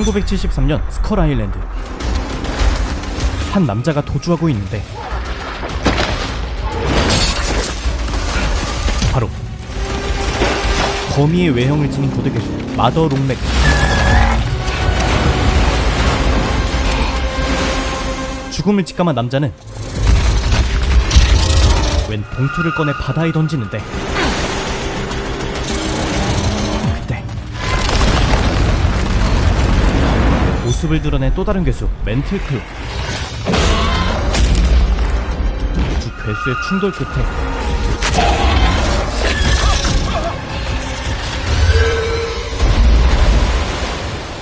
1973년 스컬 아일랜드. 한 남자가 도주하고 있는데 바로 거미의 외형을 지닌 고대괴수 마더 롱맥. 죽음을 직감한 남자는 웬 봉투를 꺼내 바다에 던지는데 그때 모습을 드러낸 또 다른 괴수 멘틀클로. 두 괴수의 충돌 끝에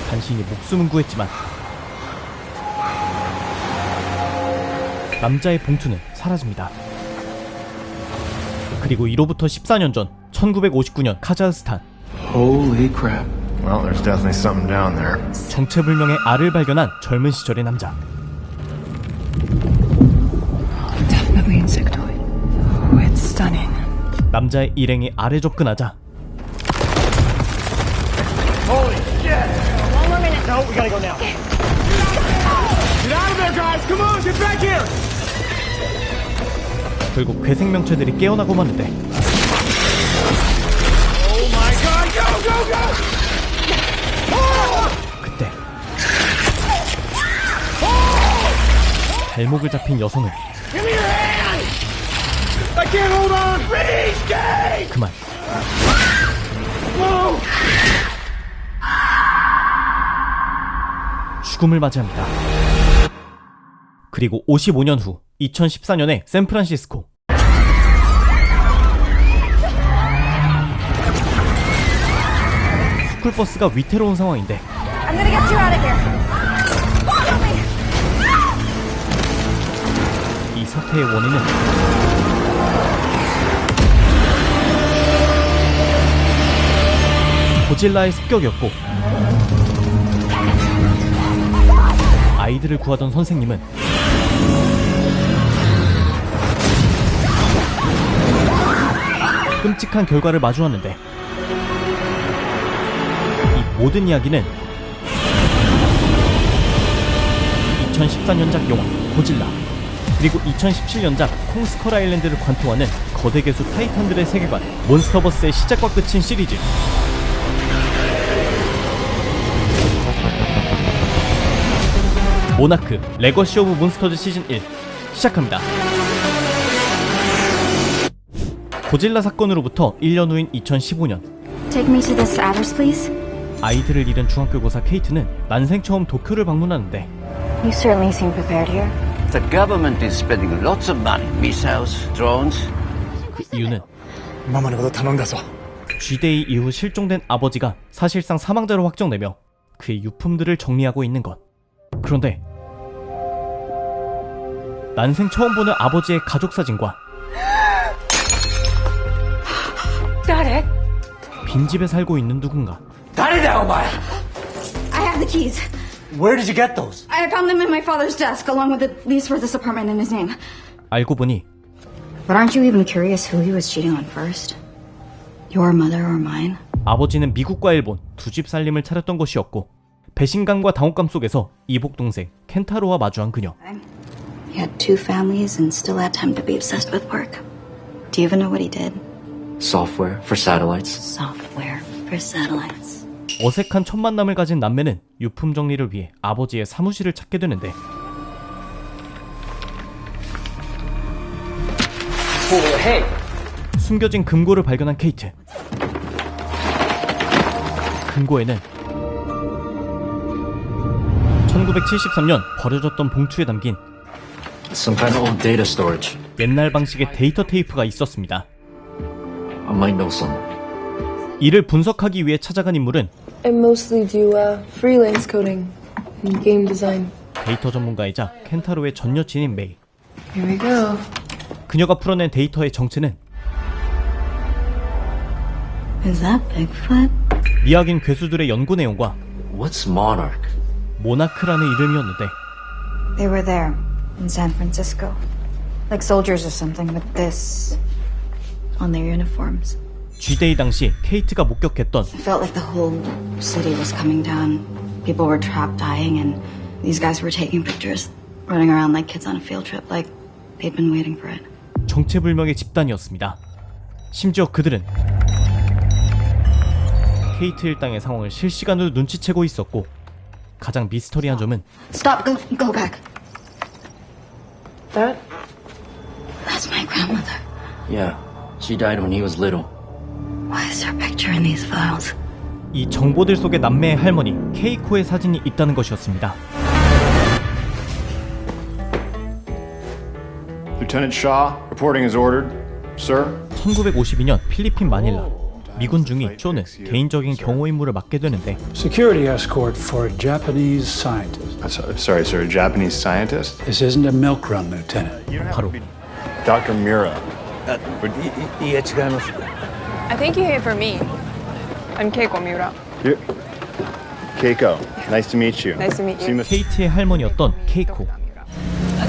간신히 목숨은 구했지만 남자의 봉투는 사라집니다. 그리고 이로부터 14년 전 1959년 카자흐스탄. Holy crap. Well, there's definitely something down there. 정체불명의 알을 발견한 젊은 시절의 남자. Definitely insectoid. Oh, it's stunning. 남자의 일행이 알에 접근하자 Holy shit! One more minute. No, we gotta go now. Get out of there, guys! Come on, get back here! 결국 괴생명체들이 깨어나고 마는데 Oh my god, go, go, go! 그때 발목을 잡힌 여성은 Give me your hand! I can't hold on! Please, Jake! 그만 Whoa! 죽음을 맞이합니다. 그리고 55년 후 2014년에 샌프란시스코. 스쿨버스가 위태로운 상황인데 I'm gonna get you out of here. Follow me. 이 사태의 원인은 고질라의 습격이었고 아이들을 구하던 선생님은 끔찍한 결과를 마주하는데 이 모든 이야기는 2014년작 영화 고질라 그리고 2017년작 콩스컬 아일랜드를 관통하는 거대 괴수 타이탄들의 세계관 몬스터버스의 시작과 끝인 시리즈. 모나크 레거시 오브 몬스터즈 시즌 1 시작합니다. 고질라 사건으로부터 1년 후인 2015년 Take me to this address, please. 아이들을 잃은 중학교 고사 케이트는 난생 처음 도쿄를 방문하는데 You certainly seem prepared here. The government is spending lots of money. Missiles, drones. 그 이유는 ママのこと頼んだぞ。 G-데이 이후 실종된 아버지가 사실상 사망자로 확정되며 그의 유품들을 정리하고 있는 것. 그런데 난생 처음 보는 아버지의 가족 사진과 Got it. 빈집에 살고 있는 누군가.誰だお前 I have the keys. Where did you get those? I found them in my father's desk, along with the lease for this apartment in his name. 알고 보니 But aren't you even curious who he was cheating on first? Your mother or mine? 아버지는 미국과 일본 두 집 살림을 차렸던 것이었고 배신감과 당혹감 속에서 이복 동생 켄타로와 마주한 그녀. He had two families and still had time to be obsessed with work. Do you even know what he did? Software for satellites. Software for satellites. 어색한 첫 만남을 가진 남매는 유품 정리를 위해 아버지의 사무실을 찾게 되는데 Oh, hey. 숨겨진 금고를 발견한 케이트. 금고에는 1973년 버려졌던 봉투에 담긴 Some kind of old data storage. 옛날 방식의 데이터 테이프가 있었습니다. I might know some. 이를 분석하기 위해 찾아간 인물은 I mostly do freelance coding and game design. 데이터 전문가이자 켄타로의 전 여친인 메이. Here we go. 그녀가 풀어낸 데이터의 정체는 Is that Bigfoot? 미학인 괴수들의 연구 내용과 What's monarch? 모나크라는 이름이었는데 They were there in San Francisco. Like soldiers or something with this on their uniforms. G-데이 당시 케이트가 목격했던 It felt like the whole city was coming down People were trapped dying, and these guys were taking pictures, running around like kids on a field trip, like they'd been waiting for it. 정체불명의 집단이었습니다. 심지어 그들은 케이트 일당의 상황을 실시간으로 눈치채고 있었고, 가장 미스터리한 점은 Stop, go back. That? That's my grandmother. Yeah, she died when he was little. Why is her picture in these files? 이 정보들 속에 남매의 할머니 케이코의 사진이 있다는 것이었습니다. Lieutenant Shaw, reporting as ordered. Sir? 1952년 필리핀 마닐라, 미군 중위 쇼는 개인적인 경호 임무를 맡게 되는데 Security escort for a Japanese scientist. Sorry, sir, a Japanese scientist? This isn't a milk run, Lieutenant. 바로 Dr. Mira. I think you're here for me. I'm Keiko Miura. Keiko, nice to meet you. Nice to meet you. Seem- 케이트의 할머니였던 케이코.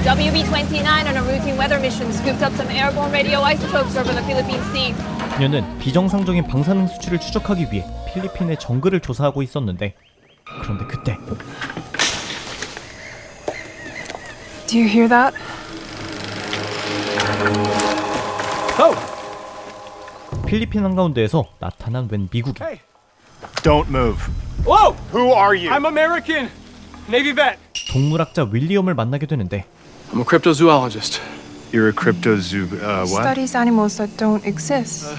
WB-29 on a routine weather mission scooped up some airborne radioisotopes over the Philippine Sea. 그녀는 비정상적인 방사능 수치를 추적하기 위해 필리핀의 정글을 조사하고 있었는데, 그런데 그때 Do you hear that? 필리핀 한가운데에서 나타난 웬 미국인. Don't move. Whoa! Who are you? I'm American. Navy vet. 동물학자 윌리엄을 만나게 되는데 I'm a cryptozoologist. You're a cryptozoo. What? Studies animals that don't exist.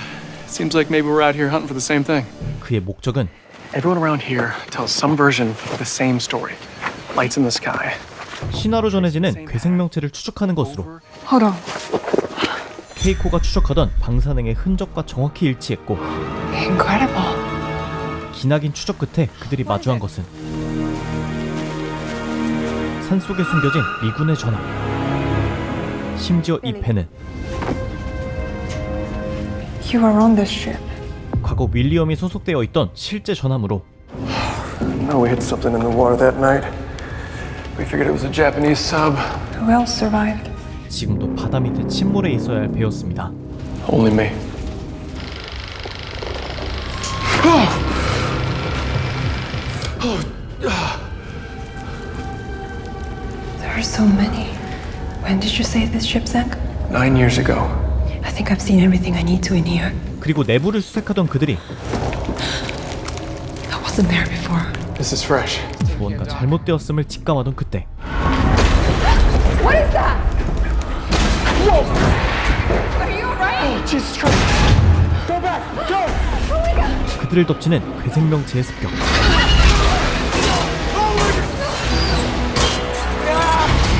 Seems like maybe we're out here hunting for the same thing. 그의 목적은 Everyone around here tells some version of the same story. Lights in the sky. 신화로 전해지는 괴생명체를 추적하는 것으로 Hold on. 케이코가 추적하던 방사능의 흔적과 정확히 일치했고, Incredible. 기나긴 추적 끝에 그들이 마주한 것은 산속에 숨겨진 미군의 전함. 심지어 이 배는 You were on this ship. 과거 윌리엄이 소속되어 있던 실제 전함으로 No, we hit something in the water that night. We figured it was a Japanese sub. Who else survived? 지금도 바다 밑에 침몰해 있어야 할 배였습니다. Only me. There are so many. When did you say this ship sank? 9 years ago. I think I've seen everything I need to in here. 그리고 내부를 수색하던 그들이 I wasn't there before. This is fresh. 무언가 잘못되었음을 직감하던 그때 What is that? Whoa! Are you alright? Jesus Christ. Go back. Go. 그들을 덮치는 괴생명체의 습격.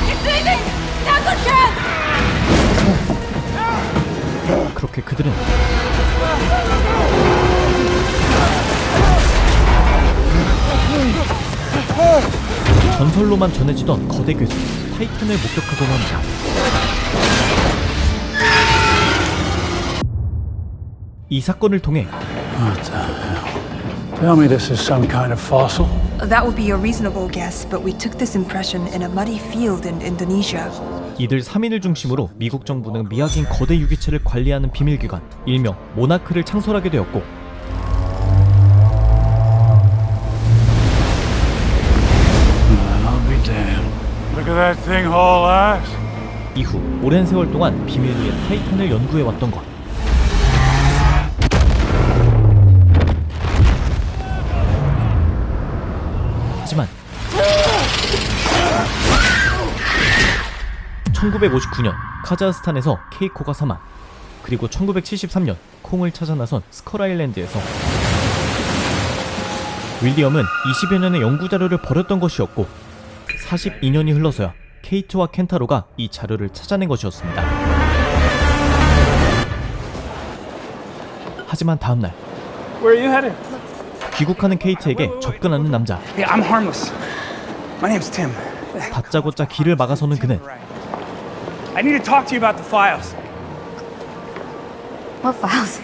It's leaving! Now's our chance! 그렇게 그들은 전설로만 전해지던 거대 괴수 타이탄을 목격하곤 합니다. 이 사건을 통해 What the hell? Tell me this is some kind of fossil? That would be a reasonable guess, but we took this impression in a muddy field in Indonesia. 이들 3인을 중심으로 미국 정부는 미확인 거대 유기체를 관리하는 비밀기관, 일명 모나크를 창설하게 되었고, I'll be damned. Look at that thing haul ass. 이후 오랜 세월 동안 비밀리에 타이탄을 연구해왔던 것. 하지만 1959년 카자흐스탄에서 케이코가 사망, 그리고 1973년 콩을 찾아 나선 스컬 아일랜드에서 윌리엄은 20여 년의 연구자료를 버렸던 것이었고 42년이 흘러서야 케이트와 켄타로가 이 자료를 찾아낸 것이었습니다. 하지만 다음날 Where are you headed? 귀국하는 케이트에게 접근하는 남자. Yeah, I'm harmless. My name's Tim. 다짜고짜 길을 막아서는 그는 I need to talk to you about the files. What files?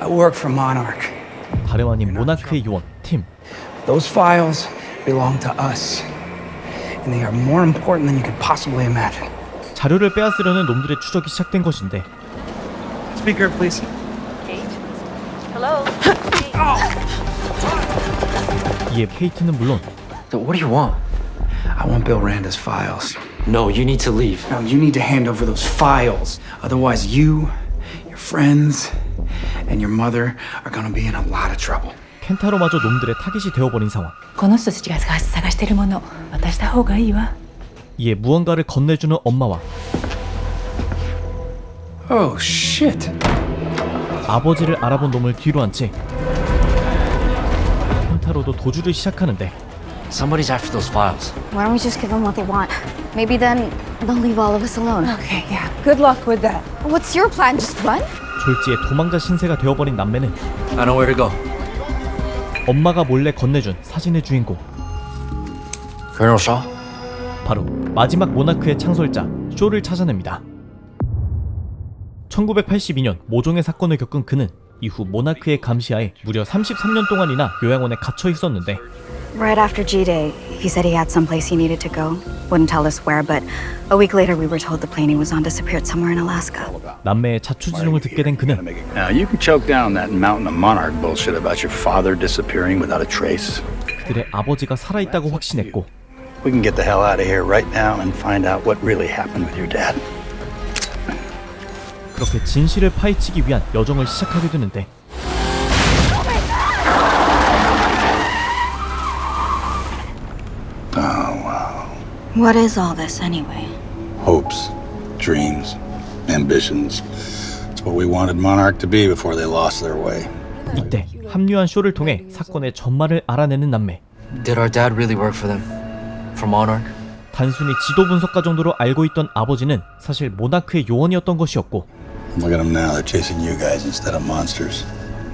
I work for Monarch. 다름 아닌 모나크의 요원 팀. Those files belong to us. And they are more important than you could possibly imagine. 자료를 빼앗으려는 놈들의 추적이 시작된 것인데 Speaker, please. Hello? 이에 케이트는 물론 What do you want? I want Bill Randa's files. No, you need to leave. No, you need to hand over those files. Otherwise, you, your friends, and your mother are gonna be in a lot of trouble. 켄타로마저 놈들의 타깃이 되어버린 상황. この人たちが探してるもの渡した方がいいわ。 이에 무언가를 건네주는 엄마와 Oh, shit. 아버지를 알아본 놈을 뒤로 한 채 켄타로도 도주를 시작하는데 Somebody's after those files. Why don't we just give them what they want? Maybe then they'll leave all of us alone. Okay, yeah. Good luck with that. What's your plan? Just run? 졸지에 도망자 신세가 되어버린 남매는 I know where to go. 엄마가 몰래 건네준 사진의 주인공, Colonel Shaw? 바로 마지막 모나크의 창설자 쇼를 찾아냅니다. 1982년 모종의 사건을 겪은 그는 이후 모나크의 감시하에 무려 33년 동안이나 요양원에 갇혀 있었는데 Right after G-Day, he said he had someplace he needed to go. Wouldn't tell us where, but a week later we were told the plane he was on disappeared somewhere in Alaska. 남매의 자초지종을 듣게 된 그는 Now, you can choke down that mountain of monarch bullshit about your father disappearing without a trace. 그들의 아버지가 살아있다고 확신했고 We can get the hell out of here right now and find out what really happened with your dad. 그렇게 진실을 파헤치기 위한 여정을 시작하게 되는데 What is all this anyway? Hopes, dreams, ambitions. It's what we wanted Monarch to be before they lost their way. 이때 합류한 쇼를 통해 사건의 전말을 알아내는 남매. Did our dad really work for them? For Monarch? 단순히 지도 분석가 정도로 알고 있던 아버지는 사실 모나크의 요원이었던 것이었고 Look at them now. They're chasing you guys instead of monsters.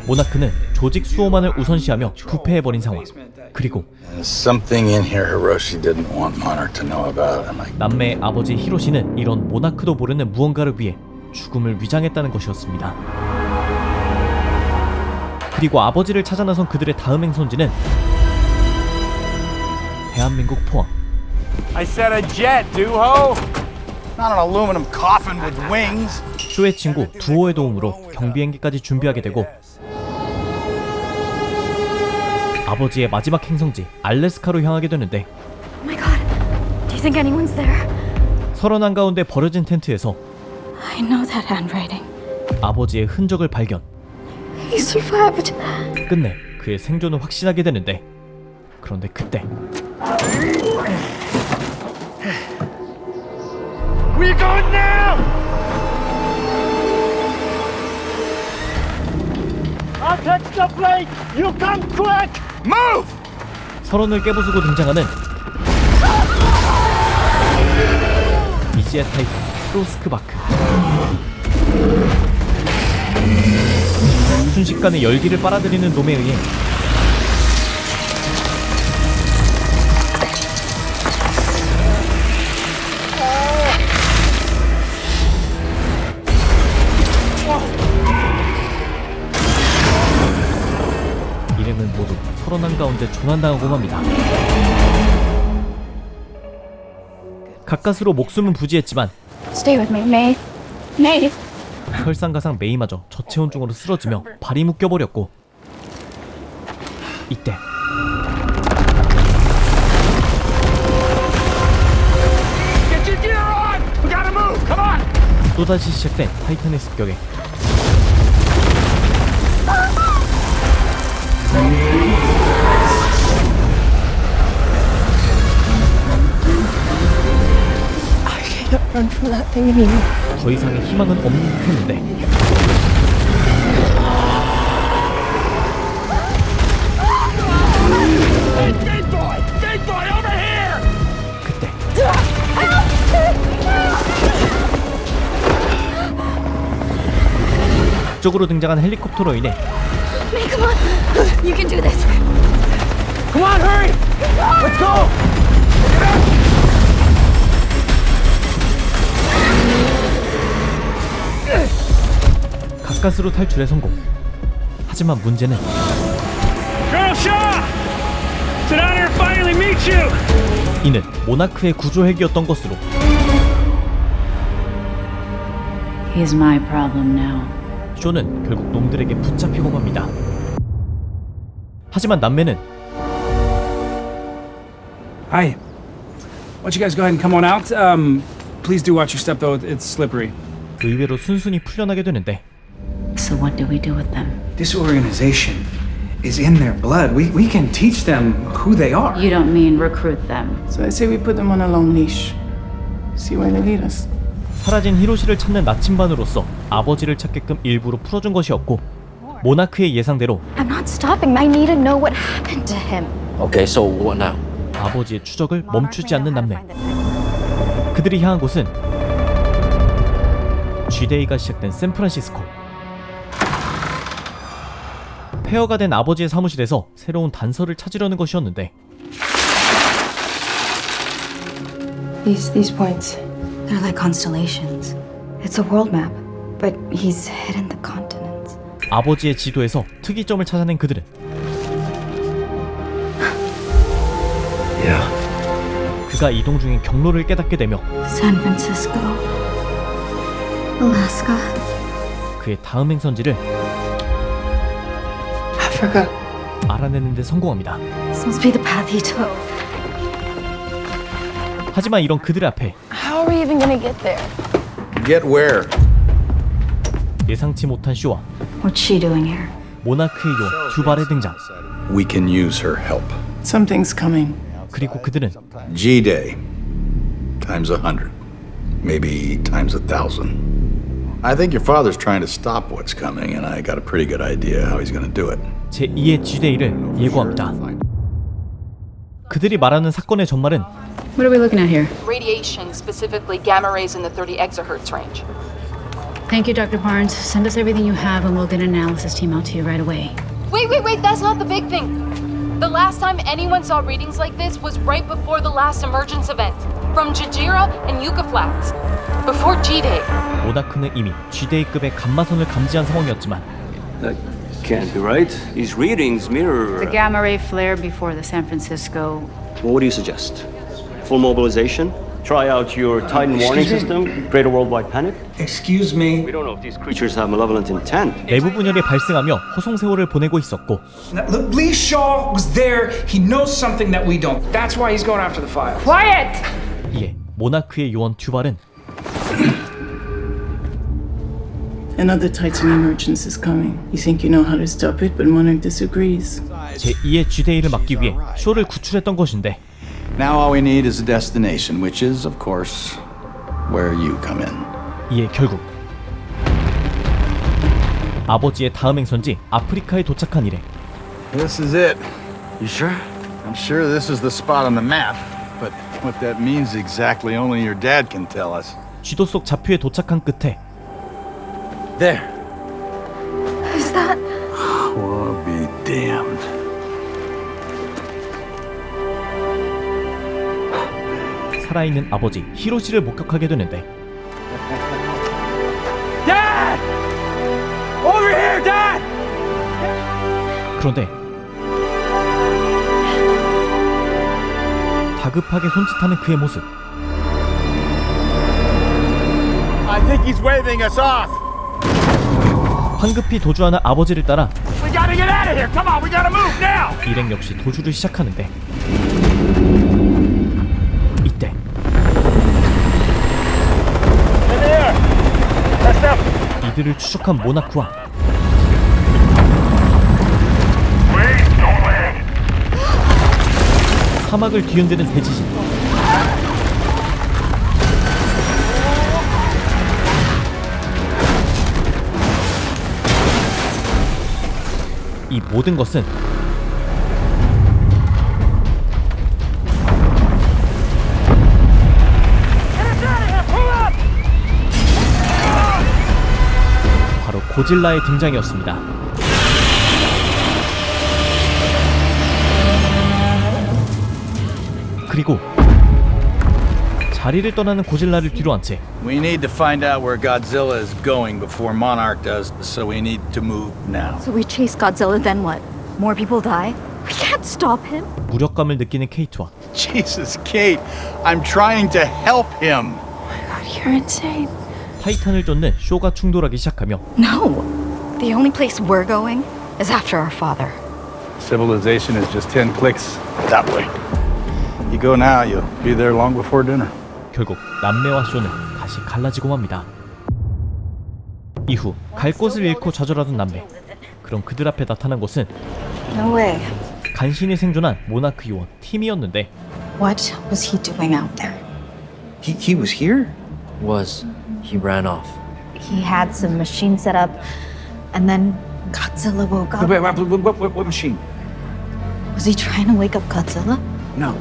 모나크는 조직 수호만을 우선시하며 부패해버린 상황. 그리고 There's something in here Hiroshi didn't want Monarch to know about. And like, 남매의 아버지 히로시는 이런 모나크도 모르는 무언가를 위해 죽음을 위장했다는 것이었습니다. 그리고 아버지를 찾아 나선 그들의 다음 행선지는 대한민국 포항. I said a jet, Duho. not an aluminum coffin with wings. 쇼의 친구 두오의 도움으로 경비행기까지 준비하게 되고 아버지의 마지막 행성지 알래스카로 향하게 되는데 Oh my god. Do you think anyone's there? 서론 한가운데 버려진 텐트에서 I know that handwriting. 아버지의 흔적을 발견. He survived. 끝내 그의 생존을 확신하게 되는데 그런데 그때 We're going now! I'll catch the plane! You come quick! Move! 서론을 깨부수고 등장하는 미지의 타이탄 프로스크바크. 순식간에 열기를 빨아들이는 놈에 의해 일행은 모두 서론 한가운데 조난당하고 맙니다. 가까스로 목숨은 부지했지만 Stay with me, May. May. 설상가상 메이마저 저체온증으로 쓰러지며 발이 묶여버렸고 이때 Get your gear on! We gotta move! Come on! 또다시 시작된 타이탄의 습격에 Run from that thing anymore. 더 이상의 희망은 없는 듯했는데 Hey, big boy! Big boy, over here! 그때 극적으로 등장한 헬리콥터로 인해 May, come on. You can do this. Come on, hurry! Let's go! 가까스로 탈출에 성공. 하지만 문제는 Colonel Shaw! It's an honor to finally meet you! 이는 모나크의 구조핵이었던 것으로 He's my problem now. 쇼는 결국 놈들에게 붙잡히고 맙니다. 하지만 남매는 Hi. Why don't you guys go ahead and come on out? Please do watch your step though. It's slippery. 의외로 순순히 풀려나게 되는데 So what do we do with them? Disorganization is in their blood. We can teach them who they are. You don't mean recruit them. So I say we put them on a long leash. See where they lead us. 사라진 히로시를 찾는 나침반으로서 아버지를 찾게끔 일부러 풀어준 것이었고 모나크의 예상대로 I'm not stopping. I need to know what happened to him. Okay, so what now? 아버지의 추적을 멈추지 않는 남매. 그들이 향한 곳은 G데이가 시작된 샌프란시스코. 폐허가 된 아버지의 사무실에서 새로운 단서를 찾으려는 것이었는데 These points. They're like constellations. It's a world map, but he's hidden the continents. 아버지의 지도에서 특이점을 찾아낸 그들은 그가 이동 중인 경로를 깨닫게 되며 San Francisco, Alaska. 그의 다음 행선지를 Africa. 알아내는 데 성공합니다. This must be the path he took. 하지만 이런 그들 앞에 How are we even gonna get there? Get where? 예상치 못한 쇼와 What's she doing here? 모나크의 요원 듀발의 등장. We can use her help. Something's coming. 그리고 그들은 G-Day times 100, maybe times 1,000. I think your father's trying to stop what's coming, and I got a pretty good idea how he's going to do it. 제2의 G데이를 예고합니다. 그들이 말하는 사건의 전말은 What are we looking at here? Radiation, specifically gamma rays in the 30 exahertz range. Thank you, Dr. Barnes. Send us everything you have and we'll get an analysis team out to you right away. Wait, that's not the big thing. The last time anyone saw readings like this was right before the last emergence event. From Jajira and Yucca Flats. Before G-Day. 모나크는 이미 G데이급의 감마선을 감지한 상황이었지만 That can't be right. These readings mirror... The gamma ray flare before the San Francisco. Well, what do you suggest? Full mobilization? Try out your Titan warning system? Create a worldwide panic? Excuse me. We don't know if these creatures have malevolent intent. 내부 분열이 발생하며 허송세월을 보내고 있었고 Look, Lee Shaw was there. He knows something that we don't. That's why he's going after the file. Quiet! 이에 모나크의 요원 듀발은 Another Titan emergence is coming. You think you know how to stop it, but Monarch disagrees. 제2의 G데이를 막기 위해 쇼를 구출했던 것인데 Now all we need is a destination, which is, of course, where you come in. 이에 결국 아버지의 다음 행선지 아프리카에 도착한 이래 This is it. You sure? I'm sure this is the spot on the map, but what that means exactly only your dad can tell us. 쥐도 속 좌표에 도착한 끝에 There. Is that? Well, be damned. 살아있는 아버지 히로시를 목격하게 되는데 Dad! Over here, Dad! 그런데 다급하게 손짓하는 그의 모습 I think he's waving us off. 황급히 도주하는 아버지를 따라 We gotta get out of here. Come on, we gotta move now. 일행 역시 도주를 시작하는데 이때 In the air. That's them. 이들을 추적한 모나크와 사막을 뒤흔드는 대지진 이 모든 것은 바로 고질라의 등장이었습니다. 그리고 자리를 떠나는 고질라를 뒤로 한 채 We need to find out where Godzilla is going before Monarch does, so we need to move now. So we chase Godzilla, then what? More people die? We can't stop him. 무력감을 느끼는 케이트와 Jesus, Kate, I'm trying to help him. You're insane. 타이탄을 쫓는 쇼가 충돌하기 시작하며 No. The only place we're going is after our father. Civilization is just 10 clicks that way. You go now, you'll be there long before dinner. 결국 남매와 쇼는 다시 갈라지고 맙니다. 이후 갈 곳을 잃고 좌절하던 남매. 그럼 그들 앞에 나타난 것은 No way. 간신히 생존한 모나크 요원 팀이었는데 What was he doing out there? He was here? He ran off. He had some machine set up, and then Godzilla woke up. What machine? Was he trying to wake up Godzilla? No.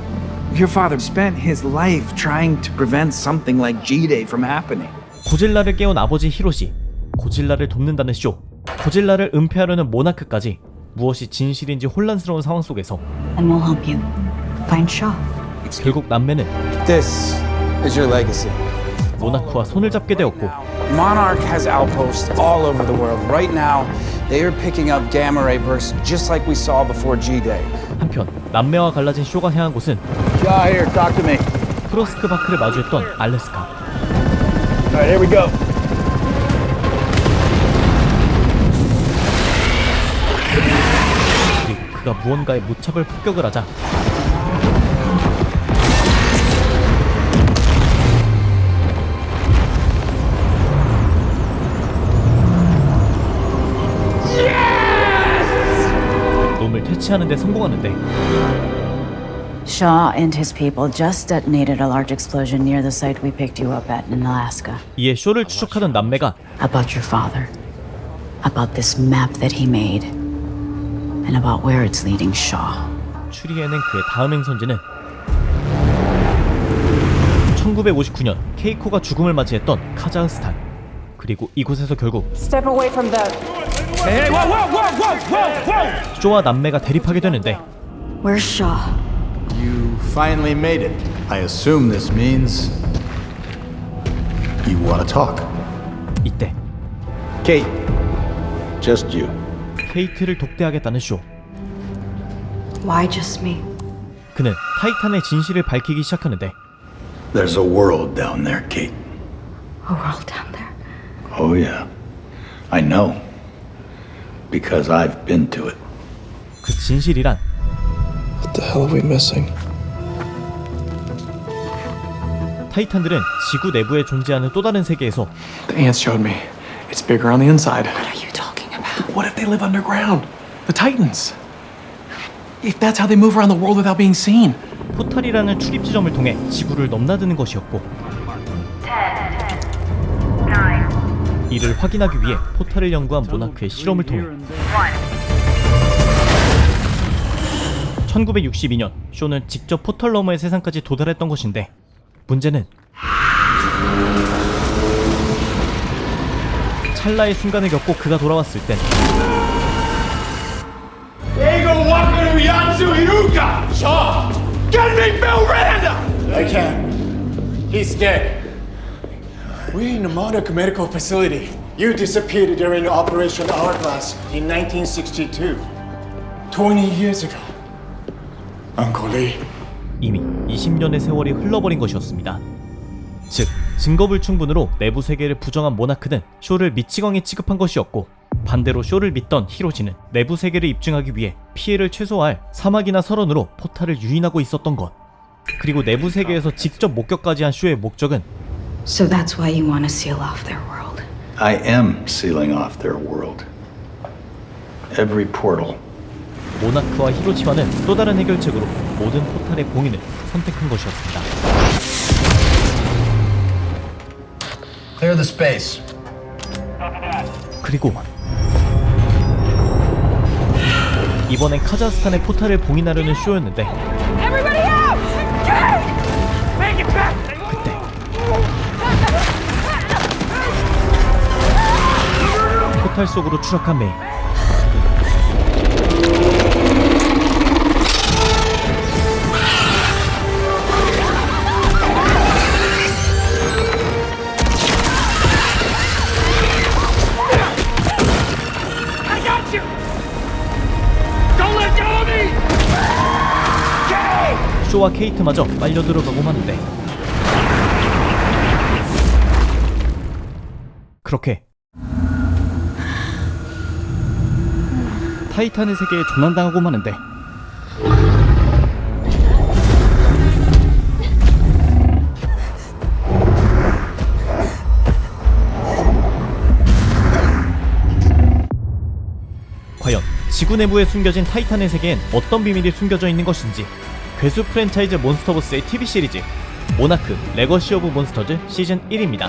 Your father spent his life trying to prevent something like G-Day from happening. 고질라를 깨운 아버지 히로시, 고질라를 돕는다는 쇼, 고질라를 은폐하려는 모나크까지 무엇이 진실인지 혼란스러운 상황 속에서 And we'll help you find Shaw. 결국 남매는 This is your legacy. 모나크와 손을 잡게 되었고 Monarch has outposts all over the world. Right now, they are picking up gamma ray bursts just like we saw before G-Day. 한편 남매와 갈라진 쇼가 향한 곳은 Shaw here, talk to me. 프로스크 바크를 마주했던 알래스카. Alright, here we go. 그리고 그가 무언가에 무차별 폭격을 하자 놈을 퇴치하는 데 성공하는데 Shaw and his people just detonated a large explosion near the site we picked you up at in Alaska. 이에 쇼를 추적하던 남매가 About your father. About this map that he made. And about where it's leading Shaw. 추리해낸 그의 다음 행선지는 1959년 케이코가 죽음을 맞이했던 카자흐스탄. 그리고 이곳에서 결국 Step away from them. Hey, whoa! 쇼와 남매가 대립하게 되는데 Where's Shaw? You finally made it. I assume this means you want to talk. 이때 Kate, just you. 케이트를 독대하겠다는 쇼. Why just me? 그는 타이탄의 진실을 밝히기 시작하는데 There's a world down there, Kate. A world down there. Oh, yeah. I know. Because I've been to it. 그 진실이란 What the hell are we missing? 타이탄들은 지구 내부에 존재하는 또 다른 세계에서 The ants showed me. It's bigger on the inside. What are you talking about? What if they live underground? The Titans. If that's how they move around the world without being seen. 포탈이라는 출입 지점을 통해 지구를 넘나드는 것이었고 이를 확인하기 위해 포탈을 연구한 모나크의 실험을 통해 1962년 쇼는 직접 포털 너머의 세상까지 도달했던 것인데 문제는 찰나의 순간을 겪고 그가 돌아왔을 땐 I can't. He's dead. We're in the Monarch Medical Facility. You disappeared during Operation Hourglass in 1962. 20 years ago. Uncle Lee. 이미 20년의 세월이 흘러버린 것이었습니다. 즉, 증거불충분으로 내부 세계를 부정한 모나크는 쇼를 미치광이 취급한 것이었고 반대로 쇼를 믿던 히로시는 내부 세계를 입증하기 위해 피해를 최소화할 사막이나 설원으로 포탈을 유인하고 있었던 것. 그리고 내부 세계에서 직접 목격까지 한 쇼의 목적은 So that's why you want to seal off their world. I am sealing off their world. Every portal. 모나크와 히로시마는 또 다른 해결책으로 모든 포탈의 봉인을 선택한 것이었습니다. Clear the space. 그리고 이번엔 카자흐스탄의 포탈을 봉인하려는 쇼였는데 그때 포탈 속으로 추락한 메이. 쇼와 케이트마저 빨려 들어가고 마는데 그렇게 타이탄의 세계에 조난당하고 마는데 지구 내부에 숨겨진 타이탄의 세계엔 어떤 비밀이 숨겨져 있는 것인지, 괴수 프랜차이즈 몬스터버스의 TV 시리즈 모나크 레거시 오브 몬스터즈 시즌 1입니다.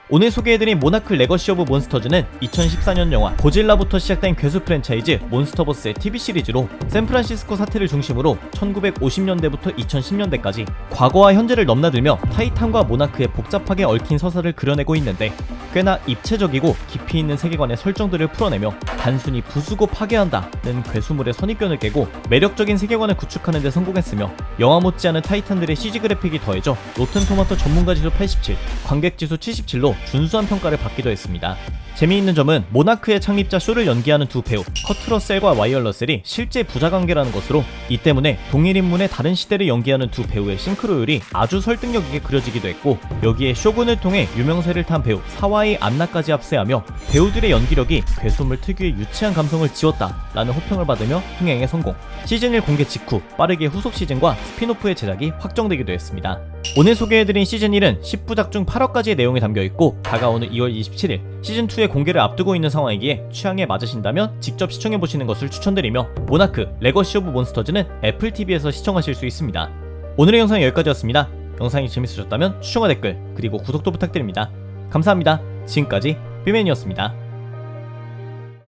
오늘 소개해드린 모나크 레거시 오브 몬스터즈는 2014년 영화 고질라부터 시작된 괴수 프랜차이즈 몬스터버스의 TV 시리즈로 샌프란시스코 사태를 중심으로 1950년대부터 2010년대까지 과거와 현재를 넘나들며 타이탄과 모나크의 복잡하게 얽힌 서사를 그려내고 있는데, 꽤나 입체적이고 깊이 있는 세계관의 설정들을 풀어내며 단순히 부수고 파괴한다는 괴수물의 선입견을 깨고 매력적인 세계관을 구축하는 데 성공했으며, 영화 못지않은 타이탄들의 CG 그래픽이 더해져 로튼토마토 전문가 지수 87, 관객 지수 77로 준수한 평가를 받기도 했습니다. 재미있는 점은 모나크의 창립자 쇼를 연기하는 두 배우 커트 러셀과 와이어 러셀이 실제 부자관계라는 것으로, 이 때문에 동일 인물의 다른 시대를 연기하는 두 배우의 싱크로율이 아주 설득력 있게 그려지기도 했고, 여기에 쇼군을 통해 유명세를 탄 배우 사와이 안나까지 합세하며 배우들의 연기력이 괴수물 특유의 유치한 감성을 지웠다라는 호평을 받으며 흥행에 성공. 시즌 1 공개 직후 빠르게 후속 시즌과 스피노프의 제작이 확정되기도 했습니다. 오늘 소개해드린 시즌 1은 10부작 중 8화까지의 내용이 담겨있고, 다가오는 2월 27일 시즌2의 공개를 앞두고 있는 상황이기에 취향에 맞으신다면 직접 시청해보시는 것을 추천드리며, 모나크 레거시 오브 몬스터즈는 애플TV에서 시청하실 수 있습니다. 오늘의 영상은 여기까지였습니다. 영상이 재밌으셨다면 추천과 댓글 그리고 구독도 부탁드립니다. 감사합니다. 지금까지 뷰맨이었습니다.